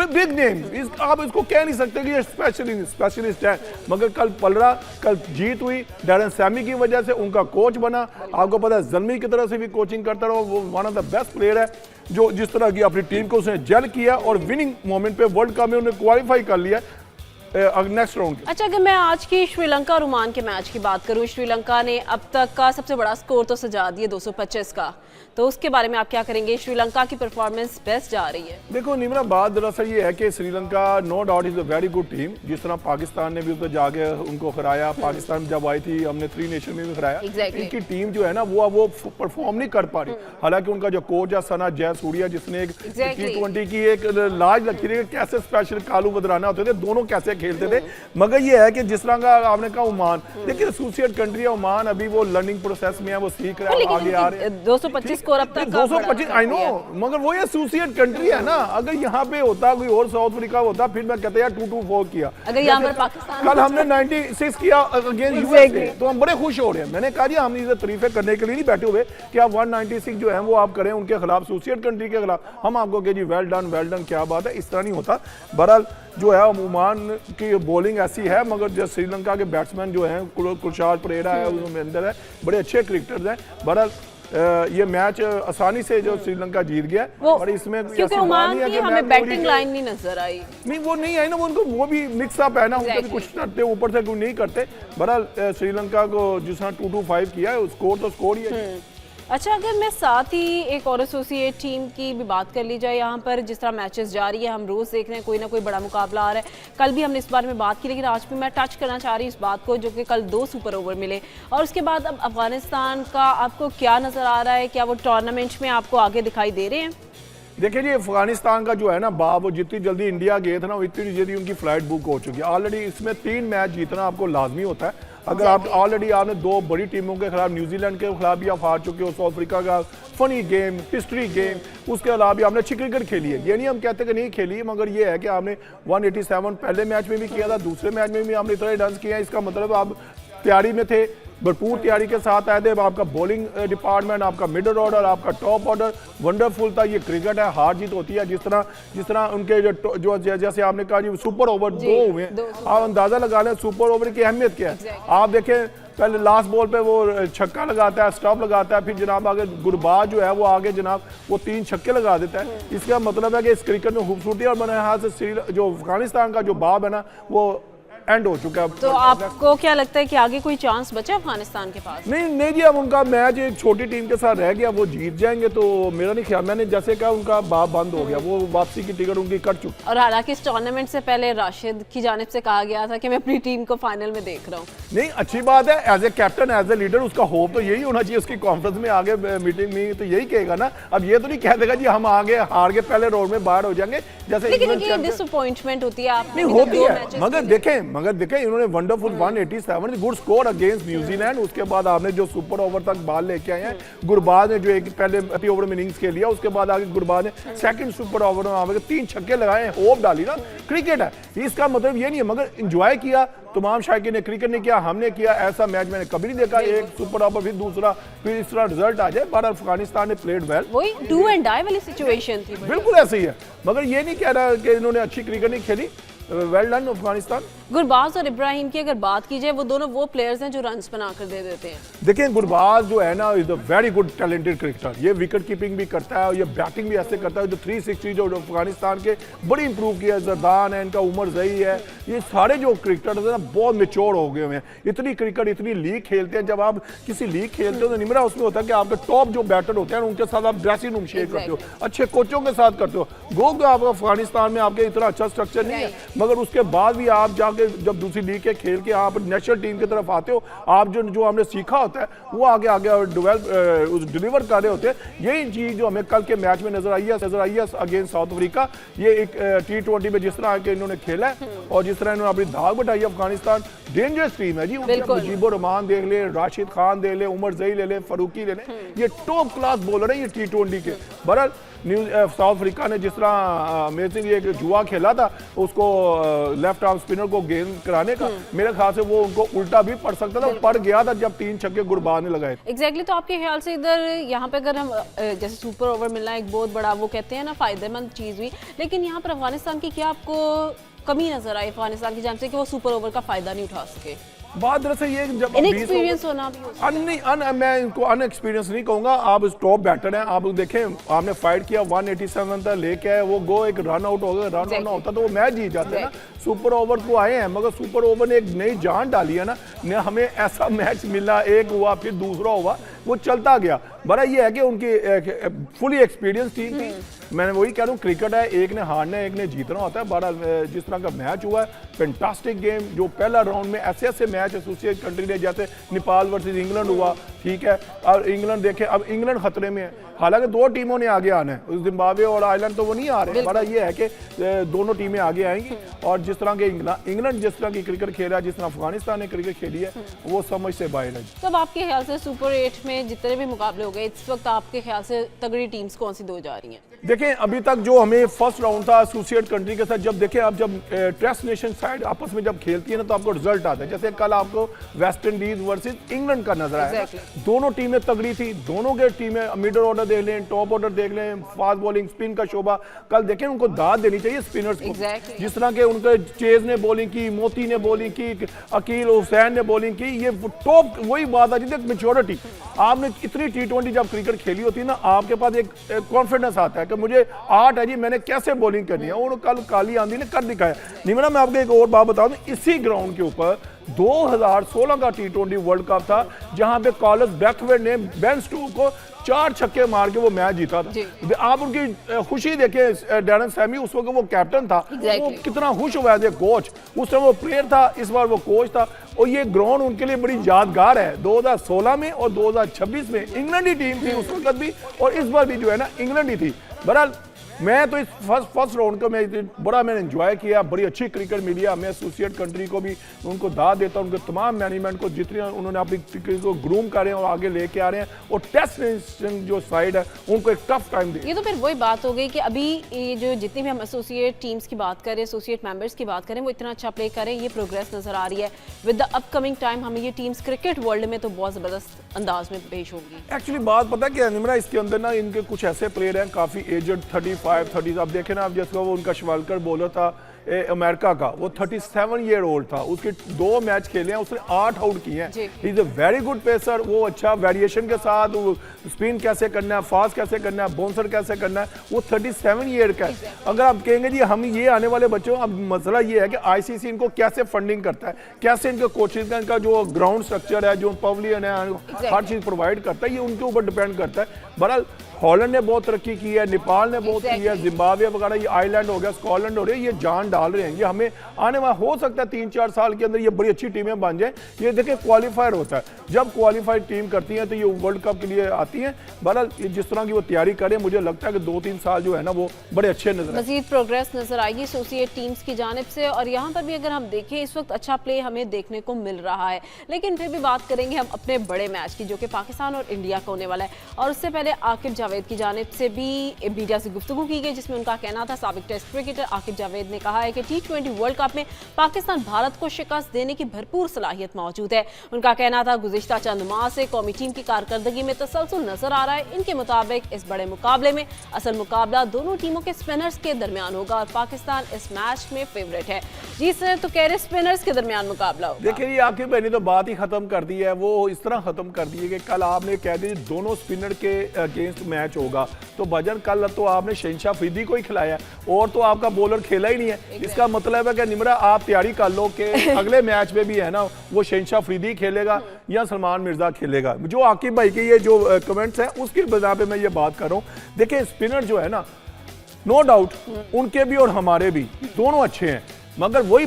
Big name, आप इसको कह नहीं सकते कि ये स्पेशलिस्ट है, मगर कल पलरा, कल जीत हुई डैरन सैमी की वजह से, उनका कोच बना। आपको पता है ज़ल्मी की तरह से भी कोचिंग करता रहा, वो one of the best player है, जो जिस तरह की अपनी टीम को उसने जेल किया और विनिंग मोमेंट पे वर्ल्ड कप में उन्होंने क्वालिफाई कर लिया नेक्स्ट राउंड। अच्छा, अगर मैं आज की श्रीलंका और ओमान के मैच की बात करूं, श्रीलंका ने अब तक का सबसे बड़ा स्कोर तो सजा दिया 225 का, तो उसके बारे में आप क्या करेंगे? श्रीलंका की परफॉर्मेंस बेस्ट जा रही है। देखो निमरा, बात दरअसल ये है कि Sri Lanka no doubt is a very good team. जिस तरह पाकिस्तान ने भी उधर जाके उनको हराया, पाकिस्तान जब आई थी हमने 3 नेशन में भी हराया। इनकी टीम जो है ना वो परफॉर्म नहीं कर पा रही। हालांकि उनका जो कोच है सना जयसूर्या, जिसने एक T20 की एक लाज लगती थी कैसे स्पेशल कालू बदराना होते थे, दोनों कैसे खेलते थे। मगर ये है कि जिस तरह का आपने कहा ओमान, देखिए एसोसिएट कंट्री है ओमान, अभी वो लर्निंग प्रोसेस में है, वो सीख रहा है, आगे आ रहे हैं। 225 स्कोर अब तक 225 आई नो, मगर वो एसोसिएट कंट्री है ना। अगर यहाँ पे होता कोई और साउथ अफ्रीका होता, फिर मैं कहता यार 224 किया। अगर यहाँ पर पाकिस्तान, कल हमने 96 किया अगेंस्ट यूएसए, तो हम बड़े खुश हो रहे हैं। मैंने कहा जी हम इसे तारीफे करने के लिए नहीं बैठे हुए कि आप 196 जो है वो आप करें उनके खिलाफ, एसोसिएट कंट्री के खिलाफ। हम आपको कहें जी वेल डन, क्या बात है, इस तरह नहीं होता। बहरहाल जो है ओमान की बॉलिंग ऐसी है, मगर जो श्रीलंका के बैट्समैन जो हैं, कुलशाल परेरा है उनमें अंदर है, बड़े अच्छे क्रिकेटर्स हैं। बहरहाल ये मैच आसानी से जो श्रीलंका जीत गया, और इसमें क्योंकि ओमान की हमें बैटिंग लाइन नहीं नजर आई। नहीं वो नहीं आई ना, वो भी मिक्स अप है ना, उनके भी कुछ करते ऊपर से कुछ नहीं करते। बहरहाल श्रीलंका को जिस तरह 225 किया है, स्कोर तो स्कोर ही है। अच्छा, अगर मैं साथ ही एक और एसोसिएट टीम की भी बात कर ली जाए, यहाँ पर जिस तरह मैचेस जारी है, हम रोज देख रहे हैं कोई ना कोई बड़ा मुकाबला आ रहा है। कल भी हमने इस बारे में बात की, लेकिन आज भी मैं टच करना चाह रही हूँ इस बात को, जो कि कल 2 सुपर ओवर मिले, और उसके बाद अब अफगानिस्तान का आपको क्या नजर आ रहा है? क्या वो टूर्नामेंट में आपको आगे दिखाई दे रहे हैं? देखिए जी, अफगानिस्तान का जो है ना बाब, वो जितनी जल्दी इंडिया गए थे ना, इतनी जल्दी उनकी फ्लाइट बुक हो चुकी है ऑलरेडी। इसमें 3 मैच जीतना आपको लाजमी होता है। अगर आप ऑलरेडी आपने 2 बड़ी टीमों के खिलाफ, न्यूजीलैंड के खिलाफ भी आप हार चुके हो, साउथ अफ्रीका का फनी गेम, हिस्ट्री गेम, उसके अलावा भी आपने अच्छी क्रिकेट खेली है। ये नहीं हम कहते कि नहीं खेली है, मगर ये है कि आपने 187 पहले मैच में भी किया था, दूसरे मैच में भी आपने इतने रन किए हैं। इसका मतलब आप तैयारी में थे, भरपूर तैयारी के साथ आए थे। आपका बॉलिंग डिपार्टमेंट, आपका मिडल ऑर्डर, आपका टॉप ऑर्डर वंडरफुल था। ये क्रिकेट है, हार जीत होती है। जिस तरह उनके जो जैसे आपने कहा जी सुपर ओवर 2 हुए, आप अंदाजा लगा लें सुपर ओवर की अहमियत क्या है। आप देखें पहले लास्ट बॉल पे वो छक्का लगाता है, स्टॉप लगाता है, फिर जनाब आगे गुरबाज जो है वो आगे जनाब वो 3 छक्के लगा देता है। इसका मतलब है कि इस क्रिकेट में खूबसूरती, और मैंने यहाँ से जो अफगानिस्तान का जो बाब है ना वो एंड हो चुका है। तो आपको क्या लगता है कि आगे कोई चांस बचा अफगानिस्तान के पास? नहीं जी, अब उनका मैच एक छोटी टीम के साथ रह गया, वो जीत जाएंगे तो मेरा नहीं ख्याल। मैंने जैसे कहा उनका बाब बंद हो गया, वो वापसी की टिकट उनकी कट चुकी। और हालांकि इस टूर्नामेंट से पहले राशिद की जानिब से कहा गया था कि मैं अपनी टीम को फाइनल में देख रहा हूँ। नहीं, अच्छी बात है, as a captain, as a leader उसका होप तो यही होना चाहिए। उसकी कॉन्फ्रेंस में आगे मीटिंग में तो यही कहेगा ना। अब ये तो नहीं कह देगा जी हम आगे हार के पहले राउंड में बाहर हो जाएंगे, जैसे डिसअपॉइंटमेंट होती है आपने होती है। मगर देखें इन्होंने wonderful 187 good score against New Zealand. उसके बाद आपने जो सुपर ओवर तक बाल लेके आए हैं, गुरबाज ने जो एक पहले ओवर में इनिंग्स खेल लिया, उसके बाद आगे गुरबाज ने सेकंड सुपर ओवर में आगे 3 छक्के लगाए, होप डाली ना। क्रिकेट है, इसका मतलब ये नहीं है, मगर एंजॉय किया तमाम शायकीन ने। क्रिकेट ने किया, हमने किया, ऐसा मैच मैंने कभी नहीं देखा। एक सुपर ओवर फिर दूसरा, फिर इस तरह रिजल्ट आ जाए। पर अफगानिस्तान ने प्लेड वेल, वही डू एंड डाई वाली सिचुएशन थी, बिल्कुल ऐसे ही है। मगर ये नहीं कह रहा कि इन्होंने अच्छी क्रिकेट नहीं खेली। Well done Afghanistan. गुरबाज और इब्राहिम की अगर बात की जाए, वो दोनों वो प्लेयर्स हैं जो रन्स बनाकर दे देते हैं। देखिए गुरबाज जो है ना is a very good talented cricketer. ये विकेट कीपिंग भी करता है और ये बैटिंग भी ऐसे करता है। जो 360 जो अफगानिस्तान के बड़ी इंप्रूव किया है। जरदान है, इनका उमर जई है, ये सारे जो क्रिकेटर्स हैं ना बहुत मेच्योर हो गए हुए हैं। इतनी क्रिकेट, इतनी लीग खेलते हैं। जब आप किसी लीग खेलते हो तो निमरा उसमें होता है कि आपके टॉप जो बैटर होते हैं उनके साथ आप ड्रेसिंग रूम शेयर करते हो, अच्छे कोचों के साथ करते हो। गो आप अफगानिस्तान में आपके इतना अच्छा स्ट्रक्चर नहीं है, मगर उसके बाद भी आप जाके जब दूसरी लीग के खेल के आप नेशनल टीम की तरफ आते हो, आप जो हमने सीखा होता है वो आगे डिलीवर कर रहे होते हैं। यही चीज जो हमें कल के मैच में नजर आई है अगेंस्ट साउथ अफ्रीका। ये एक T20 में जिस तरह के इन्होंने खेला है और जिस तरह इन्होंने अपनी धाक बढ़ाई, अफगानिस्तान डेंजरस टीम है जी। मुजीबुर रहमान देख ले, राशिद खान देख ले, उमर जई ले ले, फरूकी ले ले, ये टॉप क्लास बॉलर है ये T20 के। बहरहाल साउथ अफ्रीका ने जिस तरह अमेजिंग एक जुआ खेला था उसको लेफ्ट आर्म स्पिनर को गेंद कराने का, मेरे ख्याल से वो उनको उल्टा भी पड़ सकता था, पड़ गया था जब 3 छक्के गुरबाज ने लगाए। एग्जैक्टली तो आपके ख्याल से इधर यहाँ पे अगर हम जैसे सुपर ओवर मिलना एक बहुत बड़ा वो कहते हैं ना फायदेमंद चीज़ हुई, लेकिन यहाँ पर अफगानिस्तान की क्या आपको कमी नजर आई अफगानिस्तान की जान से कि वो सुपर ओवर का फायदा नहीं उठा सके? बात दरअसल ये जब इनएक्सपीरियंस होना भी हो सकता है। मैं इनको अनएक्सपीरियंस नहीं कहूंगा, आप टॉप बैटर हैं, आप देखें आपने फाइट किया 187 तक लेके आए, वो गो एक रन आउट हो गया, रन आउट ना होता तो वो मैच जीत जाते हैं ना। सुपर ओवर को आए हैं मगर सुपर ओवर ने एक नई जान डाली है ना, हमें ऐसा मैच मिला, एक हुआ फिर दूसरा हुआ, वो चलता गया। बड़ा ये है कि उनकी फुली एक्सपीरियंस टीम थी। मैंने वही कह रहा हूँ, क्रिकेट है, एक ने हारना है एक ने जीतना होता है। बड़ा जिस तरह का मैच हुआ है, फैंटास्टिक गेम, जो पहला राउंड में ऐसे ऐसे मैच एसोसिएट कंट्री ने, जैसे नेपाल वर्सेस इंग्लैंड हुआ, ठीक है, और इंग्लैंड देखे, अब इंग्लैंड खतरे में है, हालांकि 2 टीमों ने आगे आना है, जिम्बाब्वे और आयरलैंड तो वो नहीं आ रहे। बड़ा ये है कि दोनों टीमें आगे आएंगी, और जिस तरह के इंग्लैंड जिस तरह की क्रिकेट खेला है, जिस तरह अफगानिस्तान ने क्रिकेट खेली है, वो समझ से बाहर है। तब आपके ख्याल से सुपर 8 में जितने भी मुकाबले हो गए इस वक्त आपके ख्याल से तगड़ी टीम्स कौन सी 2 जा रही हैं? देखें अभी तक जो हमें फर्स्ट राउंड था एसोसिएट कंट्री के साथ, जब देखें आप जब टेस्ट नेशन साइड आपस में जब खेलती है ना तो आपको रिजल्ट आता है। जैसे कल आपको वेस्ट इंडीज वर्सेस इंग्लैंड का नजर आया, दोनों टीमें तगड़ी थी, दोनों के टीमें मिडल ऑर्डर देख लें, टॉप ऑर्डर देख लें, फास्ट बॉलिंग स्पिन का शोभा, कल देखें उनको दाद देनी चाहिए स्पिनर्स को। जिस तरह के उनके चेज ने बॉलिंग की, मोती ने बॉलिंग की, अकील हुसैन ने बॉलिंग की, ये टॉप वही बात आती है मेच्योरिटी। आपने इतनी T20 जब क्रिकेट खेली होती है ना, आपके पास एक कॉन्फिडेंस आता है कि मुझे 8 है जी, मैंने कैसे बॉलिंग करनी है, और कल काली आंधी ने कर दिखाया। निमरा मैं आपको एक और बात बता दूं, इसी ग्राउंड के ऊपर 2016 का T20 वर्ल्ड कप था, जहां पे कॉलिस ब्रैथवेट ने बेन स्टोक्स को 4 छक्के मार के वो मैच जीता था। आप उनकी खुशी देखें, डैरन सैमी उस वक्त वो कैप्टन था, वो कितना खुश हुआ है कोच, उस समय वो प्लेयर था, इस बार वो कोच था, और ये ग्राउंड उनके लिए बड़ी यादगार है। 2016 में और 2026 में इंग्लैंड की टीम थी उस वक्त भी, और इस बार भी जो है ना इंग्लैंड ही थी। बहरहाल मैं तो इस फर्स्ट राउंड को मैंने एंजॉय किया, बड़ी अच्छी क्रिकेट मिली है। मैं एसोसिएट कंट्री को भी उनको दाद देता हूं, उनके तमाम मैनेजमेंट को, जितनी उन्होंने अपनी क्रिकेट को ग्रूम कर रहे हैं और आगे लेके आ रहे हैं, और टेस्ट नेशन जो साइड है उनको एक टफ टाइम दे। ये तो फिर वही बात हो गई कि अभी ये जो जितनी भी हम एसोसिएट टीम्स की बात करें, एसोसिएट मेंबर्स की बात करें, वो इतना अच्छा प्ले करें, ये प्रोग्रेस नजर आ रही है। विद द अपकमिंग टाइम हमें ये टीम्स क्रिकेट वर्ल्ड में तो बहुत जबरदस्त अंदाज में पेश होगी। एक्चुअली बात पता क्या है निमरा, इसके अंदर ना इनके कुछ ऐसे प्लेयर हैं काफी एजड, 35-30, आप देखें ना, आप जैसे वो उनका शिवालकर बॉलर था अमेरिका का, वो 37 ईयर ओल्ड था, उसके 2 मैच खेले हैं, उसने 8 आउट किए हैं। He is a very good pacer, वो अच्छा वेरिएशन के साथ स्पिन कैसे करना है, फास्ट कैसे करना है, बाउंसर कैसे करना है, वो 37 ईयर का है। अगर आप कहेंगे जी हम ये आने वाले बच्चों, अब मसला ये है कि आईसीसी इनको कैसे फंडिंग करता है, कैसे इनके कोचेज का, इनका जो ग्राउंड स्ट्रक्चर है, जो पवेलियन है, हर चीज प्रोवाइड करता है, ये उनके ऊपर डिपेंड करता है। बहरहाल हॉलैंड ने बहुत तरक्की की है, नेपाल ने बहुत की है, जिम्बाब्वे वगैरह, ये आयरलैंड हो गया, स्कॉटलैंड हो रही है, ये जान डाल रहे हैं। ये हमें आने वाला हो सकता है 3-4 साल के अंदर ये बड़ी अच्छी टीमें बन जाए। ये देखिए क्वालिफायर होता है, जब क्वालिफाइड टीम करती है तो ये वर्ल्ड कप के लिए आती है। बहरहाल जिस तरह की वो तैयारी करें, मुझे लगता है कि 2-3 साल जो है ना वो बड़े अच्छे नजर, मजीद प्रोग्रेस नजर आएगी एसोसिएट टीम्स की जानिब से। और यहाँ पर भी अगर हम देखें इस वक्त अच्छा प्ले हमें देखने को मिल रहा है, लेकिन फिर भी बात करेंगे हम अपने बड़े मैच की, जो कि पाकिस्तान और इंडिया का होने वाला है। और उससे पहले आकिब जावेद की जानिब से भी मीडिया से गुफ्तगू की गई, जिसमें उनका कहना था, साबिक टेस्ट क्रिकेटर आकिब जावेद ने कहा है कि T20 वर्ल्ड कप में पाकिस्तान भारत को शिकस्त देने की भरपूर सलाहियत मौजूद है। उनका कहना था, गुज़िश्ता चंद माह से कौमी टीम की कारकर्दगी में तसलसल नजर आ रहा है। इनके मुताबिक इस बड़े मुकाबले में असल मुकाबला दोनों टीमों के स्पिनर्स के दरमियान होगा और पाकिस्तान इस मैच में फेवरेट है। जी सर, तो कह रहे स्पिनर्स के दरमियान मुकाबला होगा। देखिए आकिब भाई ने तो बात ही खत्म कर दी है, वो इस तरह खत्म कर दी है कि कल आपने कह दी दोनों स्पिनर के अगेंस्ट मैच होगा, तो भजन कल तो आपने शहनशाह अफरीदी को ही खिलाया और तो आपका बॉलर खेला ही नहीं है। इसका मतलब है कि निमरा आप तैयारी कर लो कि अगले मैच में भी है ना वो शहनशाह अफरीदी खेलेगा या सलमान मिर्जा खेलेगा। जो आकिब भाई के ये जो कमेंट्स हैं उसकी वजह पे मैं ये बात कर रहा हूँ। देखिए स्पिनर जो है ना, नो डाउट उनके भी और हमारे भी दोनों अच्छे हैं, मगर वही